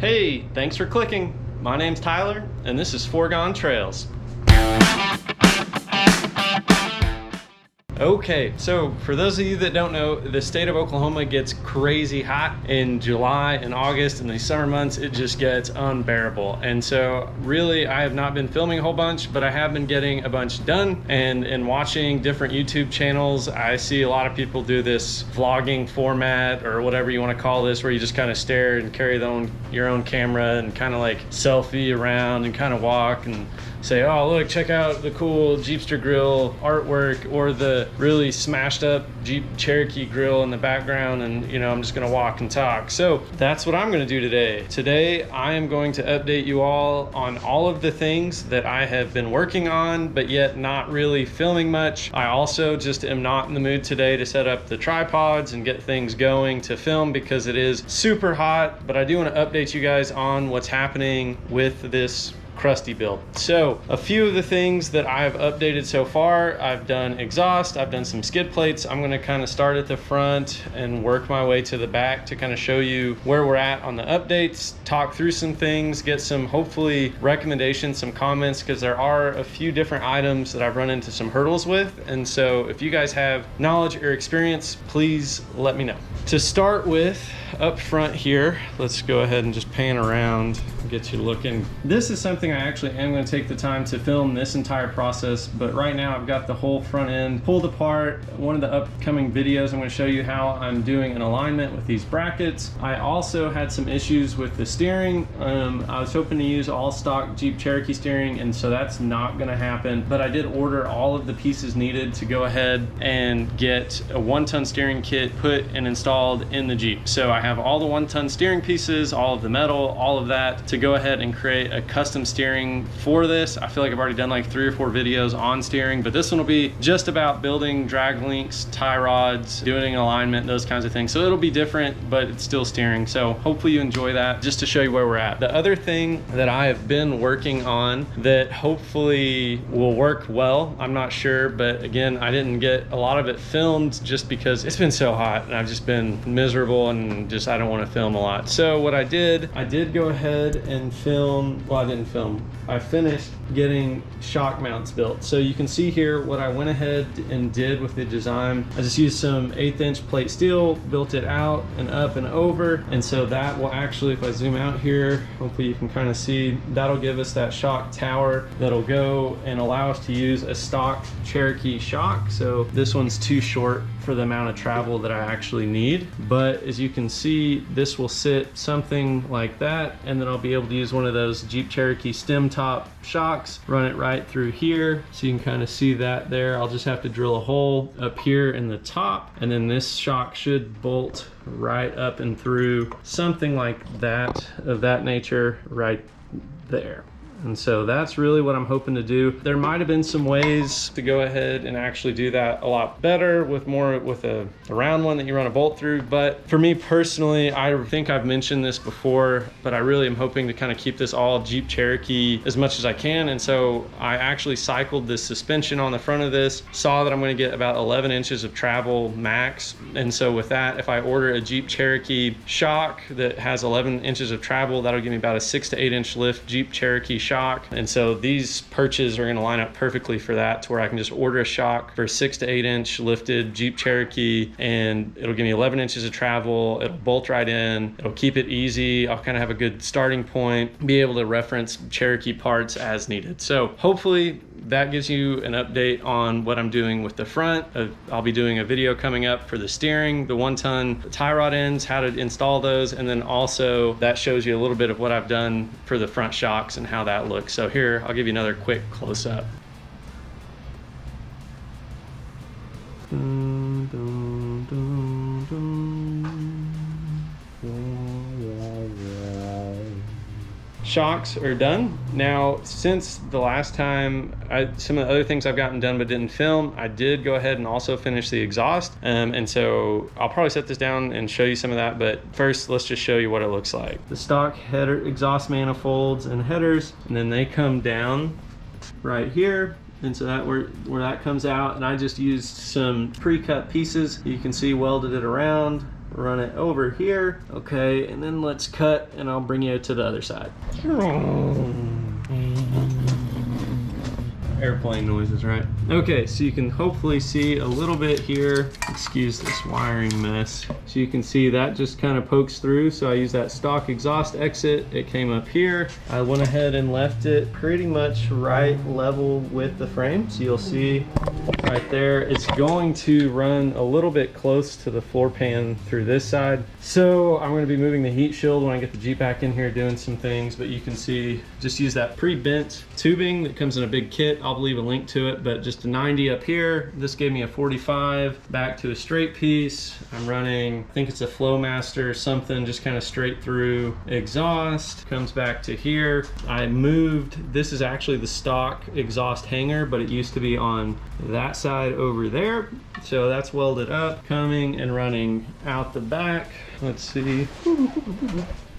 Hey, thanks for clicking. My name's Tyler, and this is Foregone Trails. Okay, so for those of you that don't know, the state of Oklahoma gets crazy hot in July and August. In the summer months, it just gets unbearable. And so really, I have not been filming a whole bunch, but I have been getting a bunch done. And in watching different YouTube channels, I see a lot of people do this vlogging format or whatever you want to call this, where you just kind of stare and carry your own camera and kind of like selfie around and kind of walk and say, oh, look, check out the cool Jeepster grill artwork or the really smashed up Jeep Cherokee grill in the background, and I'm just gonna walk and talk. So that's what I'm gonna do today. Today, I am going to update you all on all of the things that I have been working on, but yet not really filming much. I also just am not in the mood today to set up the tripods and get things going to film because it is super hot, but I do wanna update you guys on what's happening with this Crusty build. So a few of the things that I've updated so far: I've done exhaust, I've done some skid plates. I'm going to kind of start at the front and work my way to the back to kind of show you where we're at on the updates, talk through some things, get some hopefully recommendations, some comments, because there are a few different items that I've run into some hurdles with. And so if you guys have knowledge or experience, please let me know. To start with, up front here, let's go ahead and just pan around and get you looking. This is something I actually am going to take the time to film this entire process, but right now I've got the whole front end pulled apart. One of the upcoming videos, I'm going to show you how I'm doing an alignment with these brackets. I also had some issues with the steering. I was hoping to use all stock Jeep Cherokee steering, and so that's not going to happen, but I did order all of the pieces needed to go ahead and get a 1-ton steering kit put and installed in the Jeep. So I have all the 1-ton steering pieces, all of the metal, all of that, to go ahead and create a custom steering for this. I feel like I've already done like 3 or 4 videos on steering, but this one will be just about building drag links, tie rods, doing alignment, those kinds of things. So it'll be different, but it's still steering. So hopefully you enjoy that, just to show you where we're at. The other thing that I have been working on that hopefully will work well, I'm not sure, but again, I didn't get a lot of it filmed just because it's been so hot and I've just been miserable and just I don't want to film a lot. So what I did go ahead and film, well, I didn't film, I finished getting shock mounts built. So you can see here what I went ahead and did with the design. I just used some 1/8 inch plate steel, built it out and up and over. And so that will actually, if I zoom out here, hopefully you can kind of see, that'll give us that shock tower that'll go and allow us to use a stock Cherokee shock. So this one's too short for the amount of travel that I actually need. But as you can see, this will sit something like that, and then I'll be able to use one of those Jeep Cherokee stem top shocks, run it right through here. So you can kind of see that there. I'll just have to drill a hole up here in the top, and then this shock should bolt right up and through, something like that, of that nature right there. And so that's really what I'm hoping to do. There might have been some ways to go ahead and actually do that a lot better with a round one that you run a bolt through. But for me personally, I think I've mentioned this before, but I really am hoping to kind of keep this all Jeep Cherokee as much as I can. And so I actually cycled this suspension on the front of this, saw that I'm going to get about 11 inches of travel max. And so with that, if I order a Jeep Cherokee shock that has 11 inches of travel, that'll give me about a 6 to 8 inch lift Jeep Cherokee shock. And so these perches are going to line up perfectly for that, to where I can just order a shock for 6 to 8 inch lifted Jeep Cherokee, and it'll give me 11 inches of travel. It'll bolt right in. It'll keep it easy. I'll kind of have a good starting point, be able to reference Cherokee parts as needed. So hopefully that gives you an update on what I'm doing with the front. I'll be doing a video coming up for the steering, the 1-ton tie rod ends, how to install those, and then also that shows you a little bit of what I've done for the front shocks and how that looks. So here, I'll give you another quick close-up. Shocks are done. Now, since the last time, some of the other things I've gotten done but didn't film, I did go ahead and also finish the exhaust. And so I'll probably set this down and show you some of that, but first let's just show you what it looks like. The stock header, exhaust manifolds and headers, and then they come down right here. And so that where that comes out, and I just used some pre-cut pieces. You can see welded it around run it over here. Okay, and then let's cut and I'll bring you to the other side. Airplane noises, right? Okay, so you can hopefully see a little bit here. Excuse this wiring mess. So you can see that just kind of pokes through. So I use that stock exhaust exit. It came up here. I went ahead and left it pretty much right level with the frame. So you'll see right there, it's going to run a little bit close to the floor pan through this side. So I'm going to be moving the heat shield when I get the Jeep back in here doing some things, but you can see, just use that pre-bent tubing that comes in a big kit. I'll leave a link to it, but just a 90 up here. This gave me a 45 back to a straight piece. I'm running, I think it's a Flowmaster or something, just kind of straight through exhaust. Comes back to here. I moved, this is actually the stock exhaust hanger, but it used to be on that side over there. So that's welded up, coming and running out the back. Let's see,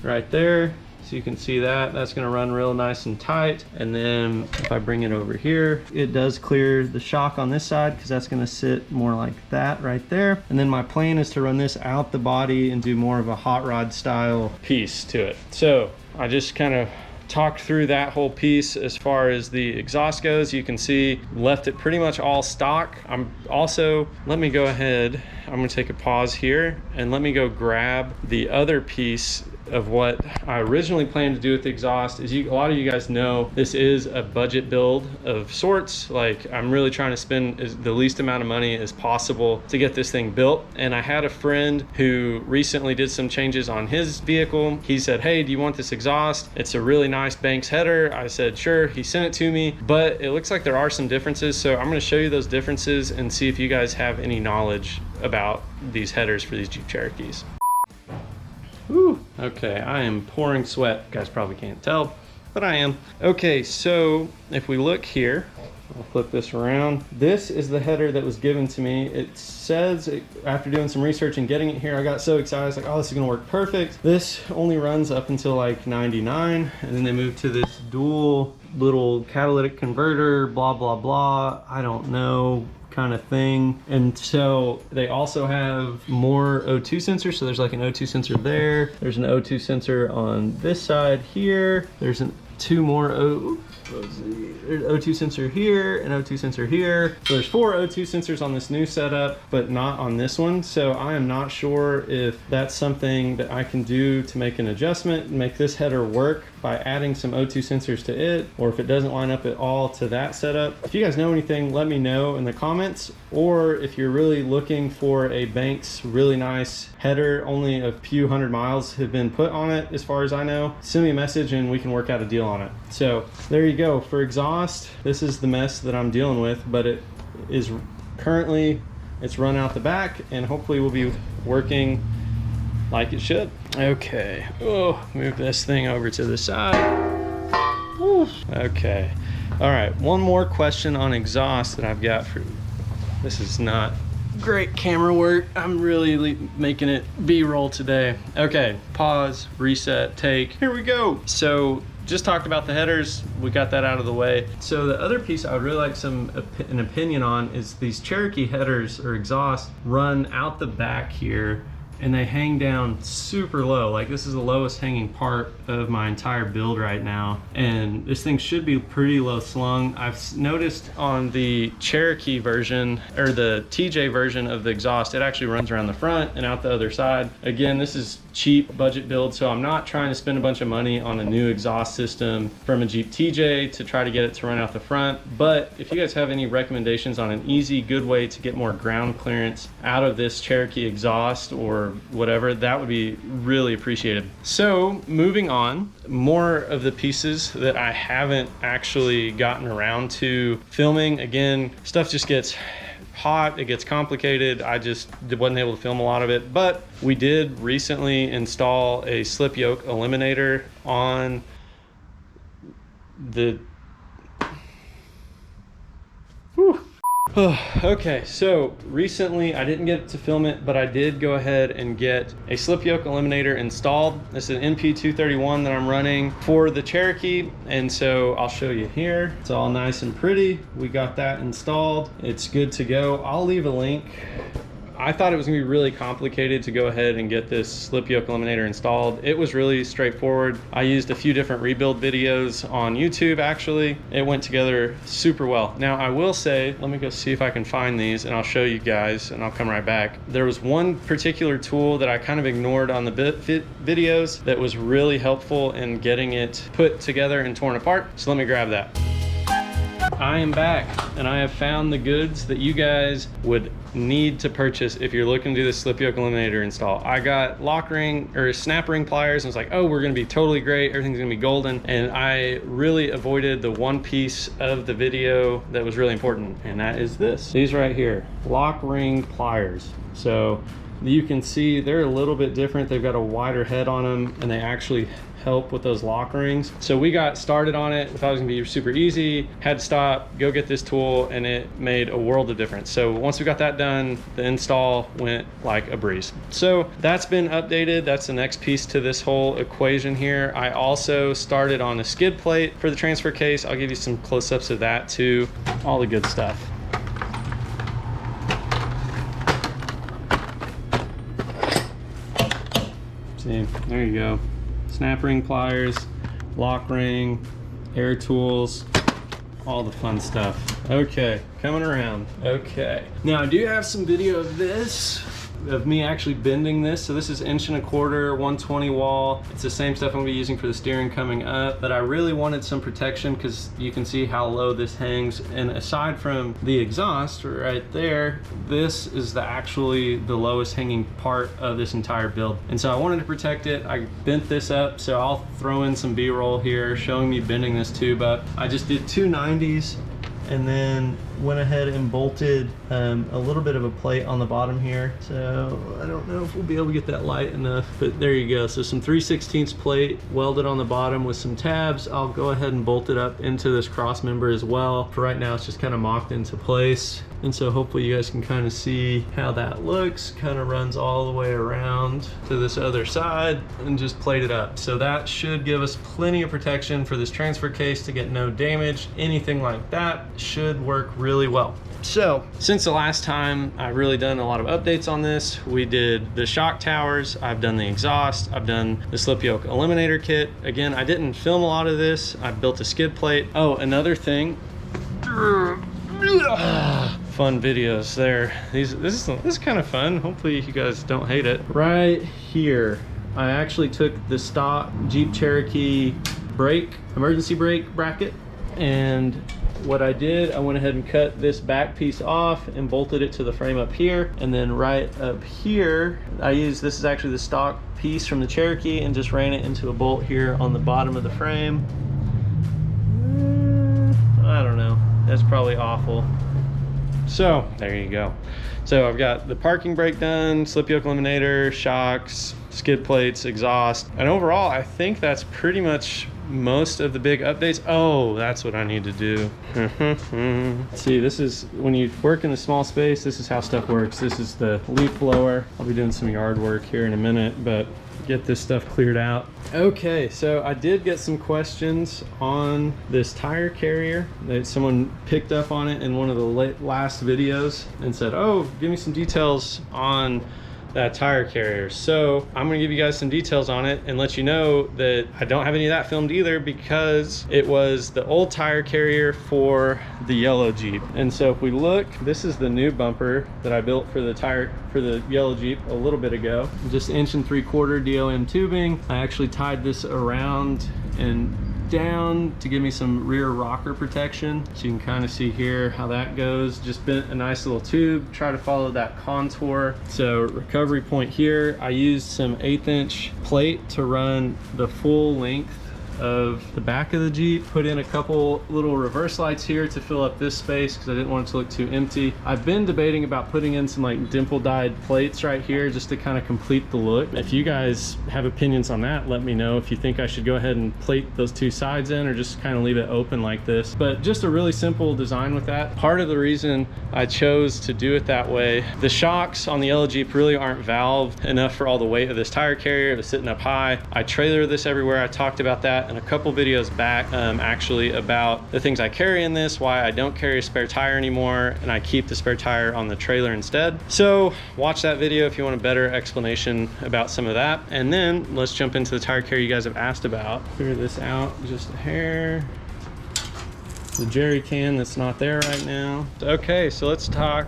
right there. So you can see that, that's gonna run real nice and tight. And then if I bring it over here, it does clear the shock on this side because that's gonna sit more like that right there. And then my plan is to run this out the body and do more of a hot rod style piece to it. So I just kind of talked through that whole piece. As far as the exhaust goes, you can see left it pretty much all stock. I'm also, let me go ahead, I'm gonna take a pause here and let me go grab the other piece of what I originally planned to do with the exhaust. As a lot of you guys know, this is a budget build of sorts. Like, I'm really trying to spend the least amount of money as possible to get this thing built. And I had a friend who recently did some changes on his vehicle. He said, hey, do you want this exhaust? It's a really nice Banks header. I said, sure. He sent it to me, but it looks like there are some differences. So I'm gonna show you those differences and see if you guys have any knowledge about these headers for these Jeep Cherokees. Whew. Okay, I am pouring sweat. You guys probably can't tell, but I am. Okay, so if we look here, I'll flip this around. This is the header that was given to me. It says, after doing some research and getting it here, I got so excited. I was like, oh, this is gonna work perfect. This only runs up until like 99, and then they moved to this dual little catalytic converter, blah, blah, blah. I don't know, kind of thing. And so they also have more O2 sensors. So there's like an O2 sensor there. There's an O2 sensor on this side here. There's two more O2 sensor here and O2 sensor here. So there's 4 O2 sensors on this new setup, but not on this one. So I am not sure if that's something that I can do to make an adjustment and make this header work by adding some O2 sensors to it, or if it doesn't line up at all to that setup. If you guys know anything, let me know in the comments. Or if you're really looking for a Banks really nice header, only a few hundred miles have been put on it as far as I know, send me a message and we can work out a deal on it. So there you go. For exhaust, this is the mess that I'm dealing with, but it is currently, it's run out the back and hopefully will be working like it should. Okay, oh, move this thing over to the side. Whew. Okay, all right, one more question on exhaust that I've got for you. This is not great camera work. I'm really making it B-roll today. Okay, pause, reset, take, here we go. So just talked about the headers, we got that out of the way. So the other piece I would really like an opinion on is these Cherokee headers or exhaust run out the back here and they hang down super low. Like, this is the lowest hanging part of my entire build right now. And this thing should be pretty low slung. I've noticed on the Cherokee version, or the TJ version of the exhaust, it actually runs around the front and out the other side. Again, this is cheap budget build, so I'm not trying to spend a bunch of money on a new exhaust system from a Jeep TJ to try to get it to run out the front. But if you guys have any recommendations on an easy, good way to get more ground clearance out of this Cherokee exhaust or whatever, that would be really appreciated. So moving on, more of the pieces that I haven't actually gotten around to filming. Again, stuff just gets hot, it gets complicated. I just wasn't able to film a lot of it, but we did recently install a slip yoke eliminator on the okay, so recently I didn't get to film it, but I did go ahead and get a slip yoke eliminator installed. This is an NP231 that I'm running for the Cherokee, and so I'll show you here. It's all nice and pretty. We got that installed. It's good to go. I'll leave a link. I thought it was gonna be really complicated to go ahead and get this slip yoke eliminator installed. It was really straightforward. I used a few different rebuild videos on YouTube actually. It went together super well. Now I will say, let me go see if I can find these and I'll show you guys and I'll come right back. There was one particular tool that I kind of ignored on the videos that was really helpful in getting it put together and torn apart. So let me grab that. I am back and I have found the goods that you guys would need to purchase if you're looking to do the slip yoke eliminator install. I got lock ring or snap ring pliers and it's like, oh, we're gonna be totally great, everything's gonna be golden. And I really avoided the one piece of the video that was really important, and that is this. These right here, lock ring pliers. So you can see they're a little bit different. They've got a wider head on them and they actually help with those lock rings. So we got started on it. We thought it was gonna be super easy, had to stop, go get this tool, and it made a world of difference. So once we got that done, the install went like a breeze. So that's been updated. That's the next piece to this whole equation here. I also started on a skid plate for the transfer case. I'll give you some close-ups of that too. All the good stuff. See, there you go. Snap ring pliers, lock ring, air tools, all the fun stuff. Okay, coming around. Okay, now I do have some video of this, of me actually bending this. So this is 1.25" 120 wall. It's the same stuff I'm gonna be using for the steering coming up, but I really wanted some protection because you can see how low this hangs. And aside from the exhaust right there, this is actually the lowest hanging part of this entire build. And so I wanted to protect it. I bent this up, so I'll throw in some B-roll here showing me bending this tube up. I just did 2 90s and then went ahead and bolted a little bit of a plate on the bottom here. So I don't know if we'll be able to get that light enough, but there you go. So some 3/16 plate welded on the bottom with some tabs. I'll go ahead and bolt it up into this cross member as well. For right now, it's just kind of mocked into place. And so hopefully you guys can kind of see how that looks. Kind of runs all the way around to this other side and just plate it up. So that should give us plenty of protection for this transfer case to get no damage. Anything like that should work really well. So since the last time I've really done a lot of updates on this, we did the shock towers, I've done the exhaust, I've done the slip yoke eliminator kit. Again, I didn't film a lot of this. I built a skid plate. Oh, another thing. Fun videos there. This is kind of fun. Hopefully you guys don't hate it. Right here, I actually took the stock Jeep Cherokee emergency brake bracket, and what I did, I went ahead and cut this back piece off and bolted it to the frame up here. And then right up here, this is actually the stock piece from the Cherokee, and just ran it into a bolt here on the bottom of the frame. I don't know, that's probably awful. So there you go. So I've got the parking brake done, slip yoke eliminator, shocks, skid plates, exhaust, and overall I think that's pretty much most of the big updates. Oh, that's what I need to do. See, this is when you work in a small space, this is how stuff works. This is the leaf blower. I'll be doing some yard work here in a minute, but get this stuff cleared out. Okay, so I did get some questions on this tire carrier that someone picked up on it in one of the last videos and said, oh, give me some details on that tire carrier. So I'm gonna give you guys some details on it and let you know that I don't have any of that filmed either, because it was the old tire carrier for the yellow Jeep. And so if we look, this is the new bumper that I built for the yellow Jeep a little bit ago. Just 1.75" DOM tubing. I actually tied this around and down to give me some rear rocker protection. So you can kind of see here how that goes. Just bent a nice little tube, try to follow that contour. So recovery point here, I used some 1/8" plate to run the full length of the back of the Jeep. Put in a couple little reverse lights here to fill up this space because I didn't want it to look too empty. I've been debating about putting in some like dimple dyed plates right here just to kind of complete the look. If you guys have opinions on that, let me know if you think I should go ahead and plate those two sides in or just kind of leave it open like this. But just a really simple design with that. Part of the reason I chose to do it that way, the shocks on the yellow Jeep really aren't valved enough for all the weight of this tire carrier. It was sitting up high. I trailer this everywhere. I talked about that that in a couple videos back, actually, about the things I carry in this, why I don't carry a spare tire anymore, and I keep the spare tire on the trailer instead. So watch that video if you want a better explanation about some of that. And then let's jump into the tire care you guys have asked about. Figure this out just a hair. The jerry can that's not there right now. Okay, so let's talk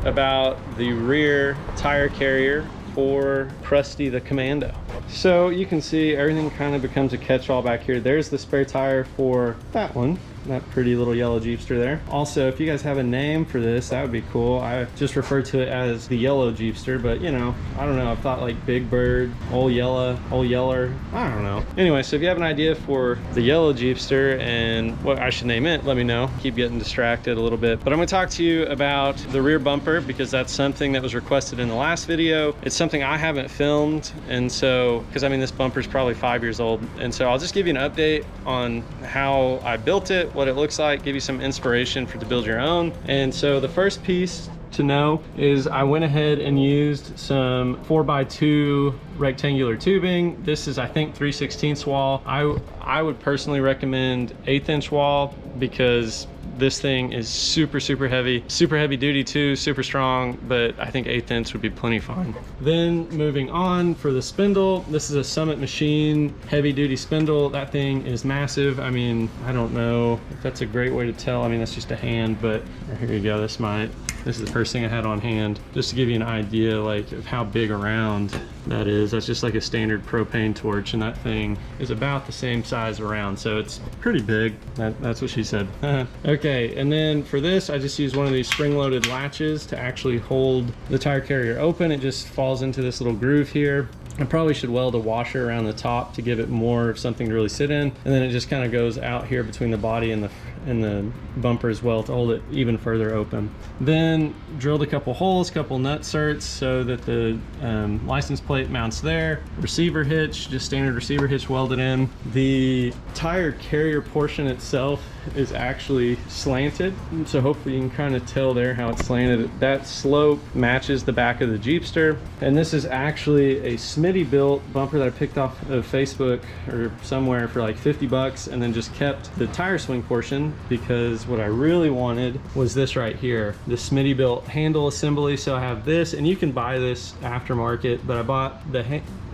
about the rear tire carrier for Crusty the Commando. So you can see everything kind of becomes a catch-all back here. There's the spare tire for that one, that pretty little yellow Jeepster there. Also, if you guys have a name for this, that would be cool. I just refer to it as the yellow Jeepster, but you know, I don't know, I thought like Big Bird, Old Yeller, I don't know. Anyway, so if you have an idea for the yellow Jeepster and what I should name it, let me know. Keep getting distracted a little bit. But I'm gonna talk to you about the rear bumper because that's something that was requested in the last video. It's something I haven't filmed, and so, because I mean, this bumper's probably 5 years old, and so I'll just give you an update on how I built it, what it looks like, give you some inspiration to build your own. And so the first piece to know is I went ahead and used some 4x2 rectangular tubing. This is, I think, 3/16 wall. I would personally recommend 1/8 inch wall because this thing is super heavy duty too, super strong, but I think 1/8 inch would be plenty fine. Then moving on for the spindle, this is a Summit Machine heavy duty spindle. That thing is massive. I mean, I don't know if that's a great way to tell. I mean, that's just a hand, but here you go. This is the first thing I had on hand, just to give you an idea like of how big around that is. That's just like a standard propane torch, and that thing is about the same size around, so it's pretty big. That's what she said. Okay, and then for this, I just use one of these spring-loaded latches to actually hold the tire carrier open. It just falls into this little groove here. I probably should weld a washer around the top to give it more of something to really sit in, and then it just kind of goes out here between the body and the bumper as well to hold it even further open. Then drilled a couple holes, couple nut certs so that the license plate mounts there. Receiver hitch, just standard receiver hitch welded in. The tire carrier portion itself is actually slanted, so hopefully you can kind of tell there how it's slanted. That slope matches the back of the Jeepster, and this is actually a Smitty built bumper that I picked off of Facebook or somewhere for like 50 bucks, and then just kept the tire swing portion because what I really wanted was this right here, the Smitty built handle assembly. So I have this, and you can buy this aftermarket, but I bought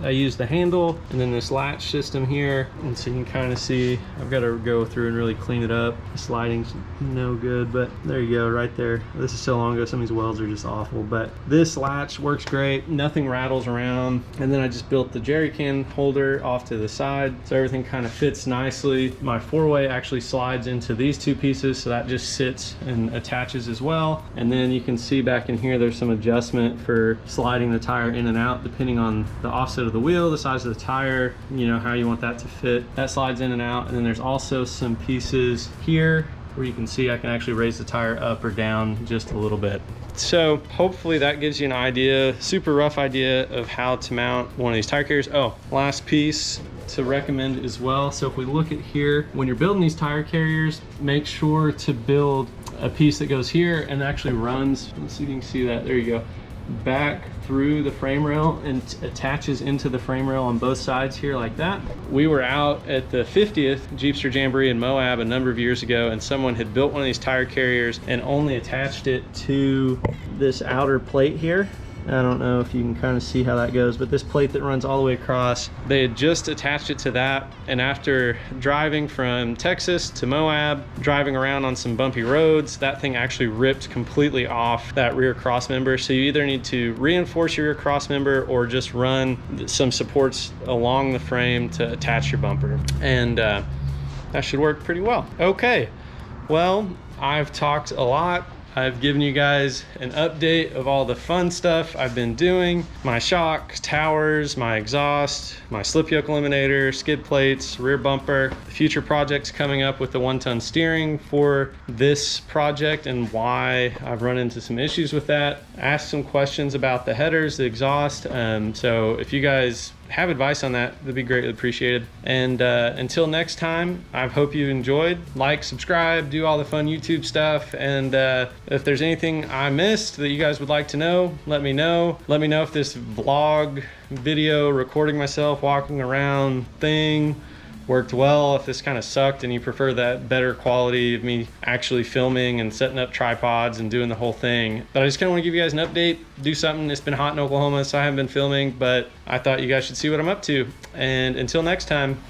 I used the handle and then this latch system here, and so you can kind of see I've got to go through and really clean it up. The sliding's no good, but there you go, right there. This is so long ago, some of these welds are just awful, but this latch works great, nothing rattles around. And then I just built the jerry can holder off to the side, so everything kind of fits nicely. My 4-way actually slides into these two pieces, so that just sits and attaches as well. And then you can see back in here there's some adjustment for sliding the tire in and out depending on the offset of the wheel, the size of the tire, you know, how you want that to fit. That slides in and out. And then there's also some pieces here where you can see I can actually raise the tire up or down just a little bit. So hopefully that gives you an idea, super rough idea of how to mount one of these tire carriers. Oh, last piece to recommend as well. So if we look at here, when you're building these tire carriers, make sure to build a piece that goes here and actually runs, let's see if you can see that, there you go, back through the frame rail and attaches into the frame rail on both sides here like that. We were out at the 50th Jeepster Jamboree in Moab a number of years ago, and someone had built one of these tire carriers and only attached it to this outer plate here. I don't know if you can kind of see how that goes, but this plate that runs all the way across, they had just attached it to that. And after driving from Texas to Moab, driving around on some bumpy roads, that thing actually ripped completely off that rear cross member. So you either need to reinforce your rear cross member or just run some supports along the frame to attach your bumper. And that should work pretty well. Okay, well, I've talked a lot. I've given you guys an update of all the fun stuff I've been doing. My shock, towers, my exhaust, my slip yoke eliminator, skid plates, rear bumper, the future projects coming up with the 1-ton steering for this project and why I've run into some issues with that. Ask some questions about the headers, the exhaust. So if you guys have advice on that, that'd be greatly appreciated. And until next time, I hope you enjoyed. Like, subscribe, do all the fun YouTube stuff. And if there's anything I missed that you guys would like to know, let me know. Let me know if this vlog video recording myself walking around thing worked well, if this kind of sucked and you prefer that better quality of me actually filming and setting up tripods and doing the whole thing. But I just kind of want to give you guys an update, do something. It's been hot in Oklahoma, so I haven't been filming, but I thought you guys should see what I'm up to. And until next time.